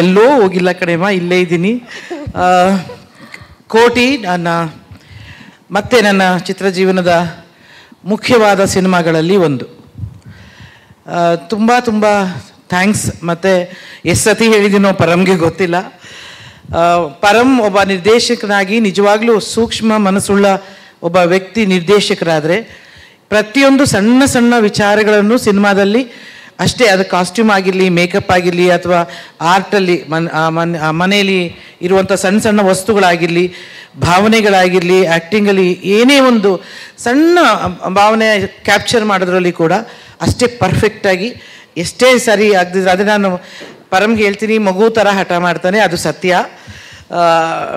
ಎಲ್ಲೋ ಹೋಗಿಲ್ಲ ಕಡೆಮ, ಇಲ್ಲೇ ಇದ್ದೀನಿ. ಕೋಟಿ ನನ್ನ ಚಿತ್ರ ಜೀವನದ ಮುಖ್ಯವಾದ ಸಿನಿಮಾಗಳಲ್ಲಿ ಒಂದು. ತುಂಬ ತುಂಬ ಥ್ಯಾಂಕ್ಸ್. ಮತ್ತು ಎಷ್ಟು ಸತಿ ಹೇಳಿದ್ದೀನೋ ಪರಮ್ಗೆ ಗೊತ್ತಿಲ್ಲ. ಪರಮ್ ಒಬ್ಬ ನಿರ್ದೇಶಕನಾಗಿ ನಿಜವಾಗ್ಲೂ ಸೂಕ್ಷ್ಮ ಮನಸ್ಸುಳ್ಳ ಒಬ್ಬ ವ್ಯಕ್ತಿ ನಿರ್ದೇಶಕರಾದರೆ ಪ್ರತಿಯೊಂದು ಸಣ್ಣ ಸಣ್ಣ ವಿಚಾರಗಳನ್ನು ಸಿನಿಮಾದಲ್ಲಿ ಅಷ್ಟೇ, ಅದು ಕಾಸ್ಟ್ಯೂಮ್ ಆಗಿರಲಿ, ಮೇಕಪ್ ಆಗಿರಲಿ, ಅಥವಾ ಆರ್ಟಲ್ಲಿ ಮನೆಯಲ್ಲಿ ಇರುವಂಥ ಸಣ್ಣ ಸಣ್ಣ ವಸ್ತುಗಳಾಗಿರಲಿ, ಭಾವನೆಗಳಾಗಿರಲಿ, ಆ್ಯಕ್ಟಿಂಗಲ್ಲಿ ಏನೇ ಒಂದು ಸಣ್ಣ ಭಾವನೆ ಕ್ಯಾಪ್ಚರ್ ಮಾಡೋದ್ರಲ್ಲಿ ಕೂಡ ಅಷ್ಟೇ ಪರ್ಫೆಕ್ಟಾಗಿ, ಎಷ್ಟೇ ಸರಿ ಆಗದಿದ್ರೆ ಅದೇ ನಾನು ಪರಮ್ಗೆ ಹೇಳ್ತೀನಿ, ಮಗು ಥರ ಹಠ ಮಾಡ್ತಾನೆ, ಅದು ಸತ್ಯ.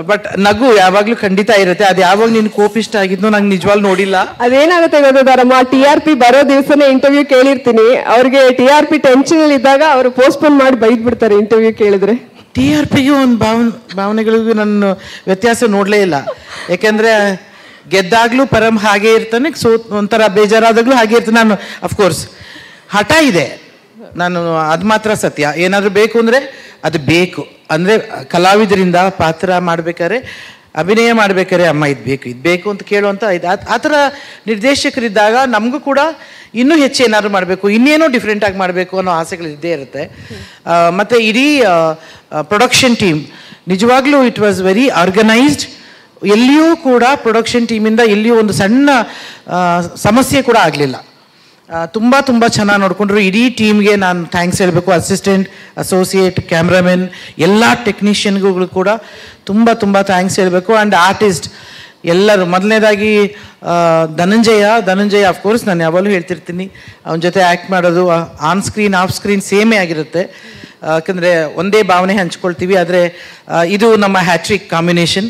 ಬಟ್ ನಗು ಯಾವಾಗಲೂ ಖಂಡಿತ ಇರುತ್ತೆ. ಅದು ಯಾವಾಗ ನೀನು ಕೋಪಿಷ್ಟ ಆಗಿದ್ನೋ ನಂಗೆ ನಿಜವಾಗ್ಲೂ ನೋಡಿಲ್ಲ. ಅದೇನಾಗುತ್ತೆ ಗೊತ್ತದಮ್ಮ, TRP ಬರೋ ದಿವಸನೇ ಇಂಟರ್ವ್ಯೂ ಕೇಳಿರ್ತೀನಿ, ಅವ್ರಿಗೆ TRP ಟೆನ್ಷನ್ ಅಲ್ಲಿ ಇದ್ದಾಗ ಅವರು ಪೋಸ್ಟ್ಪೋನ್ ಮಾಡಿ ಬೈದ್ ಬಿಡ್ತಾರೆ ಇಂಟರ್ವ್ಯೂ ಕೇಳಿದ್ರೆ. TRPಗೂ ಒಂದು ಭಾವನೆಗಳಿಗೂ ನನ್ನ ವ್ಯತ್ಯಾಸ ನೋಡಲೇ ಇಲ್ಲ. ಯಾಕೆಂದರೆ ಗೆದ್ದಾಗಲೂ ಪರಮ್ ಹಾಗೇ ಇರ್ತಾನೆ, ಒಂಥರ ಬೇಜಾರಾದಾಗಲೂ ಹಾಗೇ ಇರ್ತಾನೆ. ನಾನು ಅಫ್ಕೋರ್ಸ್ ಹಠ ಇದೆ, ನಾನು ಅದು ಮಾತ್ರ ಸತ್ಯ. ಏನಾದರೂ ಬೇಕು ಅಂದರೆ ಅದು ಬೇಕು. ಅಂದರೆ ಕಲಾವಿದರಿಂದ ಪಾತ್ರ ಮಾಡ್ಬೇಕಾದ್ರೆ, ಅಭಿನಯ ಮಾಡ್ಬೇಕಾದ್ರೆ ಅಮ್ಮ ಇದು ಬೇಕು ಅಂತ ಕೇಳುವಂಥ ಆ ಥರ ನಿರ್ದೇಶಕರಿದ್ದಾಗ ನಮಗೂ ಕೂಡ ಇನ್ನೂ ಹೆಚ್ಚು ಏನಾದ್ರು ಮಾಡಬೇಕು, ಇನ್ನೇನೋ ಡಿಫ್ರೆಂಟಾಗಿ ಮಾಡಬೇಕು ಅನ್ನೋ ಆಸೆಗಳು ಇದ್ದೇ ಇರುತ್ತೆ. ಮತ್ತು ಇಡೀ ಪ್ರೊಡಕ್ಷನ್ ಟೀಮ್ ನಿಜವಾಗ್ಲೂ ಇಟ್ ವಾಸ್ ವೆರಿ ಆರ್ಗನೈಸ್ಡ್. ಎಲ್ಲಿಯೂ ಕೂಡ ಪ್ರೊಡಕ್ಷನ್ ಟೀಮಿಂದ ಎಲ್ಲಿಯೂ ಒಂದು ಸಣ್ಣ ಸಮಸ್ಯೆ ಕೂಡ ಆಗಲಿಲ್ಲ. ತುಂಬ ತುಂಬ ಚೆನ್ನಾಗಿ ನೋಡಿಕೊಂಡ್ರು. ಇಡೀ ಟೀಮ್ಗೆ ನಾನು ಥ್ಯಾಂಕ್ಸ್ ಹೇಳಬೇಕು. ಅಸಿಸ್ಟೆಂಟ್, ಅಸೋಸಿಯೇಟ್, ಕ್ಯಾಮ್ರಾಮನ್, ಎಲ್ಲ ಟೆಕ್ನಿಷಿಯನ್ಗಳು ಕೂಡ ತುಂಬ ತುಂಬ ಥ್ಯಾಂಕ್ಸ್ ಹೇಳಬೇಕು. ಆ್ಯಂಡ್ ಆರ್ಟಿಸ್ಟ್ ಎಲ್ಲರೂ. ಮೊದಲನೇದಾಗಿ ಧನಂಜಯ ಅಫ್ಕೋರ್ಸ್ ನಾನು ಯಾವಾಗಲೂ ಹೇಳ್ತಿರ್ತೀನಿ, ಅವನ ಜೊತೆ ಆ್ಯಕ್ಟ್ ಮಾಡೋದು ಆನ್ ಸ್ಕ್ರೀನ್ ಆಫ್ ಸ್ಕ್ರೀನ್ ಸೇಮೇ ಆಗಿರುತ್ತೆ. ಯಾಕಂದರೆ ಒಂದೇ ಭಾವನೆ ಹಂಚ್ಕೊಳ್ತೀವಿ. ಆದರೆ ಇದು ನಮ್ಮ ಹ್ಯಾಟ್ರಿಕ್ ಕಾಂಬಿನೇಷನ್.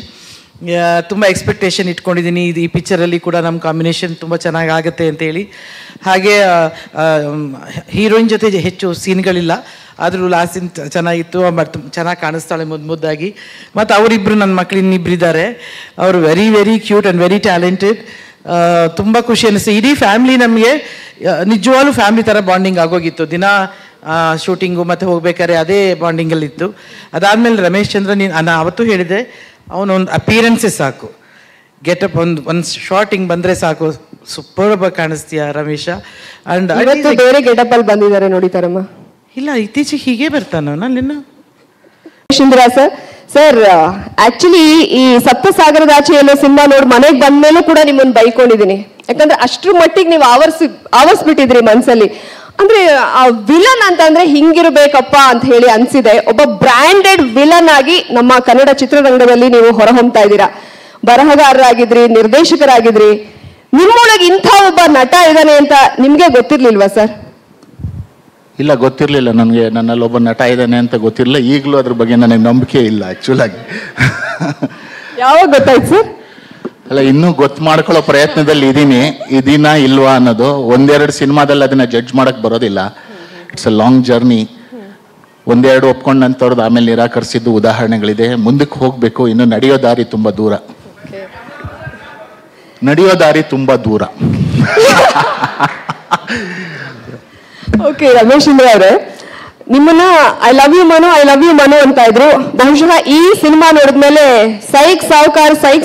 ತುಂಬ ಎಕ್ಸ್ಪೆಕ್ಟೇಷನ್ ಇಟ್ಕೊಂಡಿದ್ದೀನಿ ಈ ಪಿಕ್ಚರಲ್ಲಿ ಕೂಡ ನಮ್ಮ ಕಾಂಬಿನೇಷನ್ ತುಂಬ ಚೆನ್ನಾಗಿ ಆಗುತ್ತೆ ಅಂತೇಳಿ. ಹಾಗೆ ಹೀರೋಯಿನ್ ಜೊತೆ ಹೆಚ್ಚು ಸೀನ್ಗಳಿಲ್ಲ, ಆದರೂ ಲಾಸ್ಟ್ ಸೀನ್ ಚೆನ್ನಾಗಿತ್ತು. ಬಟ್ ಚೆನ್ನಾಗಿ ಕಾಣಿಸ್ತಾಳೆ ಮುದ್ದಾಗಿ. ಮತ್ತು ಅವರಿಬ್ಬರು ನನ್ನ ಮಕ್ಕಳು ಇನ್ನಿಬ್ಬರಿದ್ದಾರೆ, ಅವರು very very cute and very talented. ತುಂಬ ಖುಷಿ ಅನ್ನಿಸ್ತು. ಇಡೀ ಫ್ಯಾಮ್ಲಿ ನಮಗೆ ನಿಜವಾಗ್ಲೂ ಫ್ಯಾಮ್ಲಿ ಥರ ಬಾಂಡಿಂಗ್ ಆಗೋಗಿತ್ತು. ದಿನ ಶೂಟಿಂಗು ಮತ್ತು ಹೋಗ್ಬೇಕಾದ್ರೆ ಅದೇ ಬಾಂಡಿಂಗಲ್ಲಿತ್ತು. ಅದಾದಮೇಲೆ ರಮೇಶ್ ಚಂದ್ರ, ನಾನು ಅವತ್ತು ಹೇಳಿದೆ, ಅವನೊಂದು ಅಪಿಯರೆನ್ಸೇ ಸಾಕು, ಗೆಟಪ್ ಒಂದು ಶಾರ್ಟ್ ಹಿಂಗೆ ಬಂದರೆ ಸಾಕು, ಸೂಪರ್ಬ್ ಕಾಣಿಸ್ತೀಯ ರಮೇಶ. ಆ್ಯಂಡ್ ಬೇರೆ ಗೆಟಪ್ ಅಲ್ಲಿ ಬಂದಿದ್ದಾರೆ ನೋಡಿ ತರಮ್ಮ. ಇಲ್ಲ, ಇತ್ತೀಚೆಗೆ ಹೀಗೆ ಬರ್ತಾನ ಅಲ್ಲಿನ ಶಿಂದ್ರ ಸರ್ ಆಕ್ಚುಲಿ ಈ ಸಪ್ತಸಾಗರದಾಚೆಯಲ್ಲೋ ಸಿನಿಮಾ ನೋಡಿ ಮನೆಗೆ ಬಂದ್ಮೇಲೂ ಕೂಡ ನಿಮ್ಮನ್ನು ಬೈಕೊಂಡಿದ್ದೀನಿ. ಯಾಕಂದ್ರೆ ಅಷ್ಟ್ರ ಮಟ್ಟಿಗೆ ನೀವು ಆವರಿಸ್ಬಿಟ್ಟಿದ್ರಿ ಮನ್ಸಲ್ಲಿ. ಅಂದ್ರೆ ಆ ವಿಲನ್ ಅಂತಂದ್ರೆ ಹಿಂಗಿರ್ಬೇಕಪ್ಪ ಅಂತ ಹೇಳಿ ಅನ್ಸಿದೆ. ಒಬ್ಬ ಬ್ರ್ಯಾಂಡೆಡ್ ವಿಲನ್ ಆಗಿ ನಮ್ಮ ಕನ್ನಡ ಚಿತ್ರರಂಗದಲ್ಲಿ ನೀವು ಹೊರಹೊಮ್ತಾ ಇದ್ದೀರಾ. ಬರಹಗಾರರಾಗಿದ್ರಿ, ನಿರ್ದೇಶಕರಾಗಿದ್ರಿ. ನಿಮ್ಮೊಳಗೆ ಇಂಥ ಒಬ್ಬ ನಟ ಇದ್ದಾನೆ ಅಂತ ನಿಮ್ಗೆ ಗೊತ್ತಿರ್ಲಿಲ್ವಾ ಸರ್? ಇಲ್ಲ, ಗೊತ್ತಿರಲಿಲ್ಲ ನನಗೆ. ನನ್ನಲ್ಲಿ ಒಬ್ಬ ನಟ ಇದ್ದಾನೆ ಅಂತ ಗೊತ್ತಿರಲಿಲ್ಲ. ಈಗಲೂ ಅದ್ರ ಬಗ್ಗೆ ನನಗೆ ನಂಬಿಕೆ ಇಲ್ಲ ಆ್ಯಕ್ಚುಲಾಗಿ. ಯಾವಾಗ ಗೊತ್ತಾಯ್ತು ಸರ್? ಅಲ್ಲ, ಇನ್ನೂ ಗೊತ್ತು ಮಾಡ್ಕೊಳ್ಳೋ ಪ್ರಯತ್ನದಲ್ಲಿ ಇದ್ದೀನಿ. ಇದೀನಾ ಇಲ್ವಾ ಅನ್ನೋದು. ಒಂದೆರಡು ಸಿನಿಮಾದಲ್ಲಿ ಅದನ್ನ ಜಡ್ಜ್ ಮಾಡಕ್ ಬರೋದಿಲ್ಲ. It's a long journey. ಒಂದೆರಡು ಒಪ್ಕೊಂಡಂಥವ್ರದ್ದು ಆಮೇಲೆ ನಿರಾಕರಿಸಿದ್ದು ಉದಾಹರಣೆಗಳಿದೆ. ಮುಂದಕ್ಕೆ ಹೋಗ್ಬೇಕು. ಇನ್ನು ನಡೆಯೋ ದಾರಿ ತುಂಬಾ ದೂರ. ಓಕೆ ರಮೇಶ್ ಚಂದ್ರ ಅವರೇ, ನಿಮ್ಮನ್ನ ಐ ಲವ್ ಯು ಮನು ಅಂತ ಇದ್ರು. ಬಹುಶಃ ಈ ಸಿನಿಮಾ ನೋಡಿದ್ಮೇಲೆ ಸೈಕ್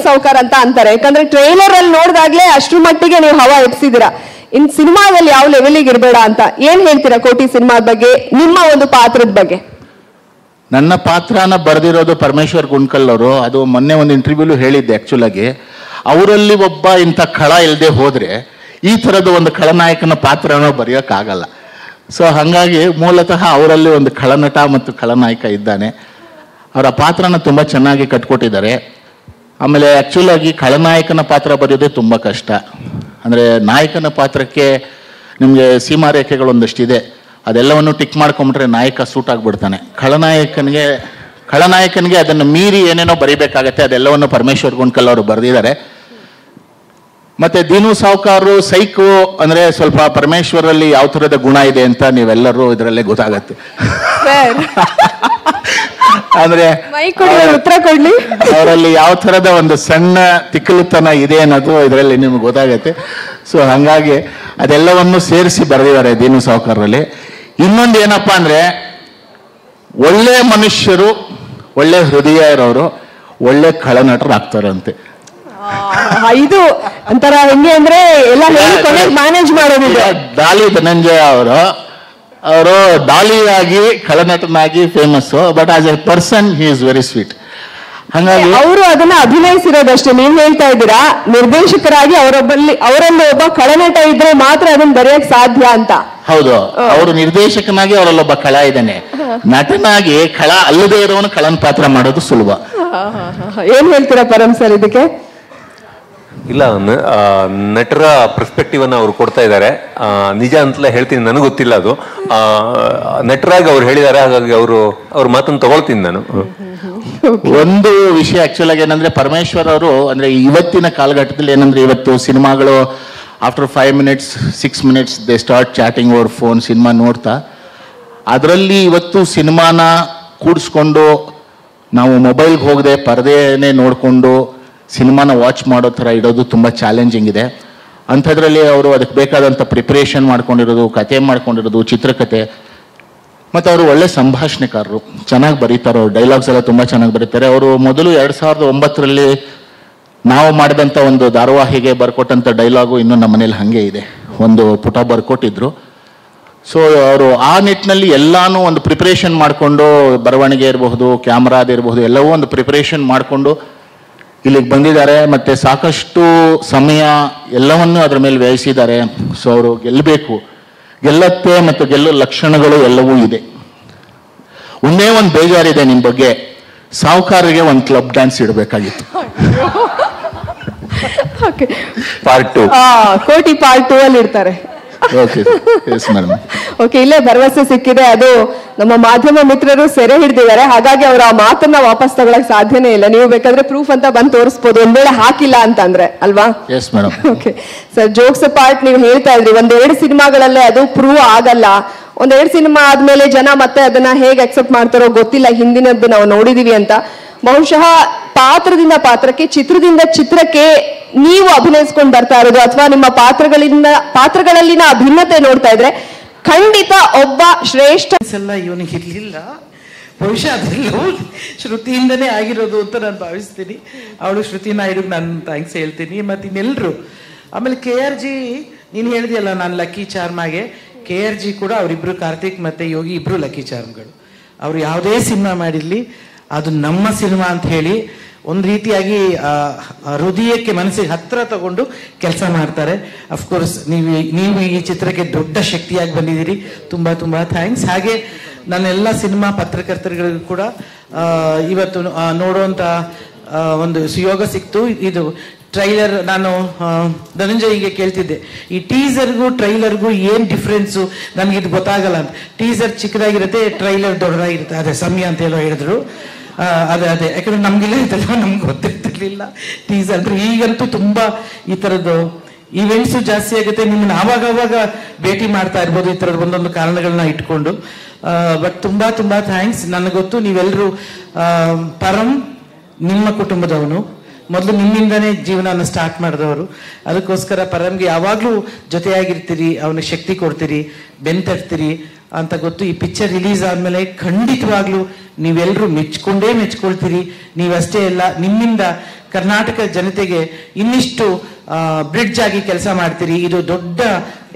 ಸಾವ್ಕಾರ್ ಅಂತ ಅಂತಾರೆ. ಯಾಕಂದ್ರೆ ಟ್ರೈಲರ್ ಅಲ್ಲಿ ನೋಡಿದಾಗ್ಲೇ ಅಷ್ಟ್ರ ಮಟ್ಟಿಗೆ ನೀವು ಹವಾ ಎಬ್ಸಿದಿರಾ. ಇನ್ ಸಿನಿಮಾದಲ್ಲಿ ಯಾವ ಲೆವೆಲಿಗೆ ಇರಬೇಡ ಅಂತ ಏನ್ ಹೇಳ್ತೀರಾ ಕೋಟಿ ಸಿನಿಮಾದ ಬಗ್ಗೆ, ನಿಮ್ಮ ಒಂದು ಪಾತ್ರದ ಬಗ್ಗೆ? ನನ್ನ ಪಾತ್ರನ ಬರೆದಿರೋದು ಪರಮೇಶ್ವರ್ ಗುಂಡ್ಕಲ್ ಅವರು. ಅದು ಮೊನ್ನೆ ಒಂದು ಇಂಟರ್ವ್ಯೂಲು ಹೇಳಿದ್ದೆ. ಆ್ಯಕ್ಚುಲಾಗಿ ಅವರಲ್ಲಿ ಒಬ್ಬ ಇಂಥ ಖಳ ಇಲ್ಲದೆ ಹೋದರೆ ಈ ಥರದ ಒಂದು ಖಳನಾಯಕನ ಪಾತ್ರನ ಬರೆಯೋಕ್ಕಾಗಲ್ಲ. ಸೊ ಹಾಗಾಗಿ ಮೂಲತಃ ಅವರಲ್ಲಿ ಒಂದು ಖಳನಟ ಮತ್ತು ಖಳನಾಯಕ ಇದ್ದಾನೆ. ಅವರ ಪಾತ್ರನ ತುಂಬ ಚೆನ್ನಾಗಿ ಕಟ್ಕೊಟ್ಟಿದ್ದಾರೆ. ಆಮೇಲೆ ಆ್ಯಕ್ಚುಲಾಗಿ ಖಳನಾಯಕನ ಪಾತ್ರ ಬರೆಯೋದೇ ತುಂಬ ಕಷ್ಟ. ಅಂದರೆ ನಾಯಕನ ಪಾತ್ರಕ್ಕೆ ನಿಮಗೆ ಸೀಮಾರೇಖೆಗಳೊಂದಷ್ಟಿದೆ, ಅದೆಲ್ಲವನ್ನು ಟಿಕ್ ಮಾಡ್ಕೊಂಬಿಟ್ರೆ ನಾಯಕ ಸೂಟ್ ಆಗಿಬಿಡ್ತಾನೆ. ಖಳನಾಯಕನಿಗೆ ಅದನ್ನು ಮೀರಿ ಏನೇನೋ ಬರೀಬೇಕಾಗತ್ತೆ. ಅದೆಲ್ಲವನ್ನು ಪರಮೇಶ್ವರ್ ಗುಂಡ್ಕಲ್ ಅವರು ಬರೆದಿದ್ದಾರೆ. ಮತ್ತೆ ದೀನು ಸಾವ್ಕಾರು ಸೈಕು ಅಂದರೆ ಸ್ವಲ್ಪ ಪರಮೇಶ್ವರಲ್ಲಿ ಯಾವ ಥರದ ಗುಣ ಇದೆ ಅಂತ ನೀವೆಲ್ಲರೂ ಇದರಲ್ಲೇ ಗೊತ್ತಾಗತ್ತೆ. ಅಂದ್ರೆ ಉತ್ತರ ಕೊಡ್ಲಿ, ಅವರಲ್ಲಿ ಯಾವ ಥರದ ಒಂದು ಸಣ್ಣ ತಿಕ್ಕಲುತನ ಇದೆ ಅನ್ನೋದು ಇದರಲ್ಲಿ ನಿಮ್ಗೆ ಗೊತ್ತಾಗತ್ತೆ. ಸೊ ಹಾಗಾಗಿ ಅದೆಲ್ಲವನ್ನು ಸೇರಿಸಿ ಬರೆದಿದ್ದಾರೆ ದೀನು ಸಾವ್ಕಾರಲ್ಲಿ. ಇನ್ನೊಂದು ಏನಪ್ಪಾ ಅಂದ್ರೆ ಒಳ್ಳೆ ಮನುಷ್ಯರು, ಒಳ್ಳೆ ಹೃದಯ ಇರೋರು ಒಳ್ಳೆ ಖಳನಟರಾಗ್ತಾರಂತೆ. ಇದು ಒಂಥರ ಹೆಂಗೆ ಅಂದ್ರೆ ಎಲ್ಲ ಮ್ಯಾನೇಜ್ ಮಾಡೋದಿದೆ. ಡಾಲಿ ಧನಂಜಯ ಅವರು ಡಾಲಿಯಾಗಿ ಖಳನಟನಾಗಿ famous, but as a person he is very sweet. ಹಾಗಾಗಿ ಅವರು ಅದನ್ನ ಅಭಿನಯಿಸಿರೋದಷ್ಟೇ. ನೀವ್ ಹೇಳ್ತಾ ಇದ್ದೀರಾ ನಿರ್ದೇಶಕರಾಗಿ ಅವರಲ್ಲಿ ಒಬ್ಬ ಖಳನಟ ಇದ್ರೆ ಮಾತ್ರ ಅದನ್ನ ಬರೆಯಕ್ ಸಾಧ್ಯ ಅಂತ. ಹೌದು, ಅವರು ನಿರ್ದೇಶಕನಾಗಿ ಅವರಲ್ಲೊಬ್ಬ ಖಳ ಇದ್ದಾನೆ. ನಟನಾಗಿ ಖಳ ಅಲ್ಲದೆ ಇರೋನು ಖಳನ್ ಪಾತ್ರ ಮಾಡೋದು ಸುಲಭ. ಏನ್ ಹೇಳ್ತೀರಾ ಪರಮ್ ಸರ್ ಇದಕ್ಕೆ? ಇಲ್ಲ, ನಟರ ಪರ್ಸ್ಪೆಕ್ಟಿವ್ ಅನ್ನ ಅವ್ರು ಕೊಡ್ತಾ ಇದ್ದಾರೆ. ನಿಜ ಅಂತಲೇ ಹೇಳ್ತೀನಿ, ನನಗೆ ಗೊತ್ತಿಲ್ಲ ಅದು. ನಟರಾಗಿ ಅವ್ರು ಹೇಳಿದ್ದಾರೆ, ಹಾಗಾಗಿ ಅವ್ರ ಮಾತನ್ನು ತಗೊಳ್ತೀನಿ ನಾನು. ಒಂದು ವಿಷಯ ಆಕ್ಚುಲ್ ಆಗಿ ಏನಂದ್ರೆ, ಪರಮೇಶ್ವರ್ ಅವರು ಅಂದ್ರೆ ಇವತ್ತಿನ ಕಾಲಘಟ್ಟದಲ್ಲಿ ಏನಂದ್ರೆ, ಇವತ್ತು ಸಿನಿಮಾಗಳು after 5 minutes 6 minutes they start chatting over phone, cinema ನೋಡ್ತಾ. ಅದರಲ್ಲಿ ಇವತ್ತು ಸಿನಿಮಾನ ಕೂಡಿಸ್ಕೊಂಡು ನಾವು ಮೊಬೈಲ್ಗೆ ಹೋಗದೆ ಪರದೆನೇ ನೋಡಿಕೊಂಡು ಸಿನಿಮಾನ ವಾಚ್ ಮಾಡೋ ಥರ ಇಡೋದು ತುಂಬ ಚಾಲೆಂಜಿಂಗ್ ಇದೆ. ಅಂಥದ್ರಲ್ಲಿ ಅವರು ಅದಕ್ಕೆ ಬೇಕಾದಂಥ ಪ್ರಿಪ್ರೇಷನ್ ಮಾಡ್ಕೊಂಡಿರೋದು, ಕತೆ ಮಾಡ್ಕೊಂಡಿರೋದು, ಚಿತ್ರಕಥೆ, ಮತ್ತು ಅವರು ಒಳ್ಳೆ ಸಂಭಾಷಣೆಕಾರರು, ಚೆನ್ನಾಗಿ ಬರೀತಾರೆ. ಅವ್ರು ಡೈಲಾಗ್ಸ್ ಎಲ್ಲ ತುಂಬ ಚೆನ್ನಾಗಿ ಬರೀತಾರೆ. ಅವರು ಮೊದಲು 2009ರಲ್ಲಿ ನಾವು ಮಾಡಿದಂಥ ಒಂದು ಧಾರಾವಾಹಿಗೆ ಬರ್ಕೊಟ್ಟಂಥ ಡೈಲಾಗು ಇನ್ನೂ ನಮ್ಮ ಮನೇಲಿ ಹಾಗೆ ಇದೆ, ಒಂದು ಪುಟ ಬರ್ಕೊಟ್ಟಿದ್ರು. ಸೊ ಅವರು ಆ ನಿಟ್ಟಿನಲ್ಲಿ ಎಲ್ಲಾನು ಒಂದು ಪ್ರಿಪ್ರೇಷನ್ ಮಾಡಿಕೊಂಡು, ಬರವಣಿಗೆ ಇರಬಹುದು, ಕ್ಯಾಮ್ರಾದ ಇರಬಹುದು, ಎಲ್ಲವೂ ಒಂದು ಪ್ರಿಪ್ರೇಷನ್ ಮಾಡಿಕೊಂಡು ಇಲ್ಲಿಗೆ ಬಂದಿದ್ದಾರೆ. ಮತ್ತು ಸಾಕಷ್ಟು ಸಮಯ ಎಲ್ಲವನ್ನೂ ಅದ್ರ ಮೇಲೆ ವ್ಯಯಿಸಿದ್ದಾರೆ. ಸೊ ಅವರು ಗೆಲ್ಲಬೇಕು, ಗೆಲ್ಲತ್ತೆ ಮತ್ತು ಗೆಲ್ಲೋ ಲಕ್ಷಣಗಳು ಎಲ್ಲವೂ ಇದೆ. ಒಂದೇ ಒಂದು ಬೇಜಾರಿದೆ ನಿಮ್ಮ ಬಗ್ಗೆ, ಸಾಹುಕಾರರಿಗೆ ಒಂದು ಕ್ಲಬ್ ಡ್ಯಾನ್ಸ್ ಇಡಬೇಕಾಗಿತ್ತು. ಪಾರ್ಟ್ 2 ಕೋಟಿ ಪಾರ್ಟ್ 2 ಅಲ್ಲಿ ಇರ್ತಾರೆ. ಓಕೆ, ಇಲ್ಲೇ ಭರವಸೆ ಸಿಕ್ಕಿದೆ. ಅದು ನಮ್ಮ ಮಾಧ್ಯಮ ಮಿತ್ರರು ಸೆರೆ ಹಿಡಿದಿದ್ದಾರೆ, ಹಾಗಾಗಿ ಅವರು ಆ ಮಾತನ್ನ ವಾಪಸ್ ತಗೊಳಕ್ ಸಾಧ್ಯನೇ ಇಲ್ಲ. ನೀವು ಬೇಕಾದ್ರೆ ಪ್ರೂಫ್ ಅಂತ ಬಂದು ತೋರಿಸಬಹುದು, ಒಂದ್ ವೇಳೆ ಹಾಕಿಲ್ಲ ಅಂತಂದ್ರೆ ಅಲ್ವಾ? ಓಕೆ ಸರ್, ಜೋಕ್ಸ್ ಪಾರ್ಟ್ ನೀವು ಹೇಳ್ತಾ ಇದ್ರಿ, 1-2 ಸಿನಿಮಾಗಳಲ್ಲೇ ಅದು ಪ್ರೂವ್ ಆಗಲ್ಲ. 1-2 ಸಿನಿಮಾ ಆದ್ಮೇಲೆ ಜನ ಮತ್ತೆ ಅದನ್ನ ಹೇಗೆ ಅಕ್ಸೆಪ್ಟ್ ಮಾಡ್ತಾರೋ ಗೊತ್ತಿಲ್ಲ, ಹಿಂದಿನದ್ದು ನಾವು ನೋಡಿದೀವಿ ಅಂತ. ಬಹುಶಃ ಪಾತ್ರದಿಂದ ಪಾತ್ರಕ್ಕೆ, ಚಿತ್ರದಿಂದ ಚಿತ್ರಕ್ಕೆ ನೀವು ಅಭಿನಯಿಸ್ಕೊಂಡು ಬರ್ತಾ ಇರೋದು, ಅಥವಾ ನಿಮ್ಮ ಪಾತ್ರಗಳಲ್ಲಿನ ಭಿನ್ನತೆ ನೋಡ್ತಾ ಇದ್ರೆ ಖಂಡಿತ ಒಬ್ಬ ಶ್ರೇಷ್ಠ ಎಲ್ಲ ಇವನಿಗೆ ಇರ್ಲಿಲ್ಲ. ಬಹುಶಃ ಅದೆಲ್ಲವೂ ಶ್ರುತಿಯಿಂದನೇ ಆಗಿರೋದು ಅಂತ ನಾನು ಭಾವಿಸ್ತೀನಿ. ಅವಳು ಶ್ರುತಿ ನಾಯ್ಡುಗೆ ನಾನು ಥ್ಯಾಂಕ್ಸ್ ಹೇಳ್ತೀನಿ, ಮತ್ತು ಇನ್ನೆಲ್ಲರೂ. ಆಮೇಲೆ KRG ನೀನು ಹೇಳಿದೆಯಲ್ಲ, ನಾನು ಲಕ್ಕಿ ಚಾರ್ಮಾಗೆ, KRG ಕೂಡ ಅವರಿಬ್ರು, ಕಾರ್ತಿಕ್ ಮತ್ತು ಯೋಗಿ ಇಬ್ರು ಲಕ್ಕಿ ಚಾರ್ಮ್ಗಳು. ಅವರು ಯಾವುದೇ ಸಿನಿಮಾ ಮಾಡಿರಲಿ ಅದು ನಮ್ಮ ಸಿನಿಮಾ ಅಂತ ಹೇಳಿ ಒಂದು ರೀತಿಯಾಗಿ ಹೃದಯಕ್ಕೆ, ಮನಸ್ಸಿಗೆ ಹತ್ತಿರ ತಗೊಂಡು ಕೆಲಸ ಮಾಡ್ತಾರೆ. ಅಫ್ಕೋರ್ಸ್ ನೀವು ಈ ಚಿತ್ರಕ್ಕೆ ದೊಡ್ಡ ಶಕ್ತಿಯಾಗಿ ಬಂದಿದ್ದೀರಿ. ತುಂಬ ತುಂಬ ಥ್ಯಾಂಕ್ಸ್. ಹಾಗೆ ನನ್ನೆಲ್ಲ ಸಿನಿಮಾ ಪತ್ರಕರ್ತರಿಗಳಿಗೂ ಕೂಡ ಇವತ್ತು ನೋಡುವಂಥ ಒಂದು ಸುಯೋಗ ಸಿಕ್ತು. ಇದು ಟ್ರೈಲರ್, ನಾನು ಧನಂಜಯ್ಗೆ ಕೇಳ್ತಿದ್ದೆ, ಈ ಟೀಸರ್ಗೂ ಟ್ರೈಲರ್ಗೂ ಏನು ಡಿಫ್ರೆನ್ಸು, ನನಗಿದು ಗೊತ್ತಾಗಲ್ಲ ಅಂತ. ಟೀಸರ್ ಚಿಕ್ಕದಾಗಿರುತ್ತೆ, ಟ್ರೈಲರ್ ದೊಡ್ಡದಾಗಿರುತ್ತೆ. ಅದೇ ಸಮಯ ಅಂತ ಹೇಳೋ ಹೇಳಿದ್ರು. ಅದೇ ಯಾಕಂದ್ರೆ ನಮ್ಗೆಲ್ಲ ಇದೆಲ್ಲ ನಮ್ಗೆ ಗೊತ್ತಿರ್ತಿರ್ಲಿಲ್ಲ. ಟೀಸರ್ ಅಂದ್ರೆ ಈಗಂತೂ ತುಂಬಾ ಈ ಥರದ್ದು ಈವೆಂಟ್ಸು ಜಾಸ್ತಿ ಆಗುತ್ತೆ. ನಿಮ್ಮನ್ನ ಆವಾಗ ಭೇಟಿ ಮಾಡ್ತಾ ಇರ್ಬೋದು, ಈ ಥರದ ಒಂದೊಂದು ಕಾರಣಗಳನ್ನ ಇಟ್ಕೊಂಡು. ಬಟ್ ತುಂಬಾ ತುಂಬಾ ಥ್ಯಾಂಕ್ಸ್. ನನಗೆ ಗೊತ್ತು ನೀವೆಲ್ಲರೂ ಪರಮ್ ನಿಮ್ಮ ಕುಟುಂಬದವನು, ಮೊದಲು ನಿಮ್ಮಿಂದನೇ ಜೀವನನ ಸ್ಟಾರ್ಟ್ ಮಾಡಿದವರು. ಅದಕ್ಕೋಸ್ಕರ ಪರಮ್ಗೆ ಯಾವಾಗಲೂ ಜೊತೆಯಾಗಿರ್ತೀರಿ, ಅವನಿಗೆ ಶಕ್ತಿ ಕೊಡ್ತೀರಿ, ಬೆಂತಟ್ತೀರಿ ಅಂತ ಗೊತ್ತು. ಈ ಪಿಕ್ಚರ್ ರಿಲೀಸ್ ಆದಮೇಲೆ ಖಂಡಿತವಾಗ್ಲೂ ನೀವೆಲ್ಲರೂ ಮೆಚ್ಕೊಳ್ತೀರಿ. ನೀವಷ್ಟೇ ಅಲ್ಲ, ನಿಮ್ಮಿಂದ ಕರ್ನಾಟಕ ಜನತೆಗೆ ಇನ್ನಿಷ್ಟು ಬ್ರಿಡ್ಜ್ ಆಗಿ ಕೆಲಸ ಮಾಡ್ತೀರಿ. ಇದು ದೊಡ್ಡ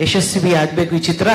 ಯಶಸ್ವಿ ಆಗಬೇಕು ಈ ಚಿತ್ರ.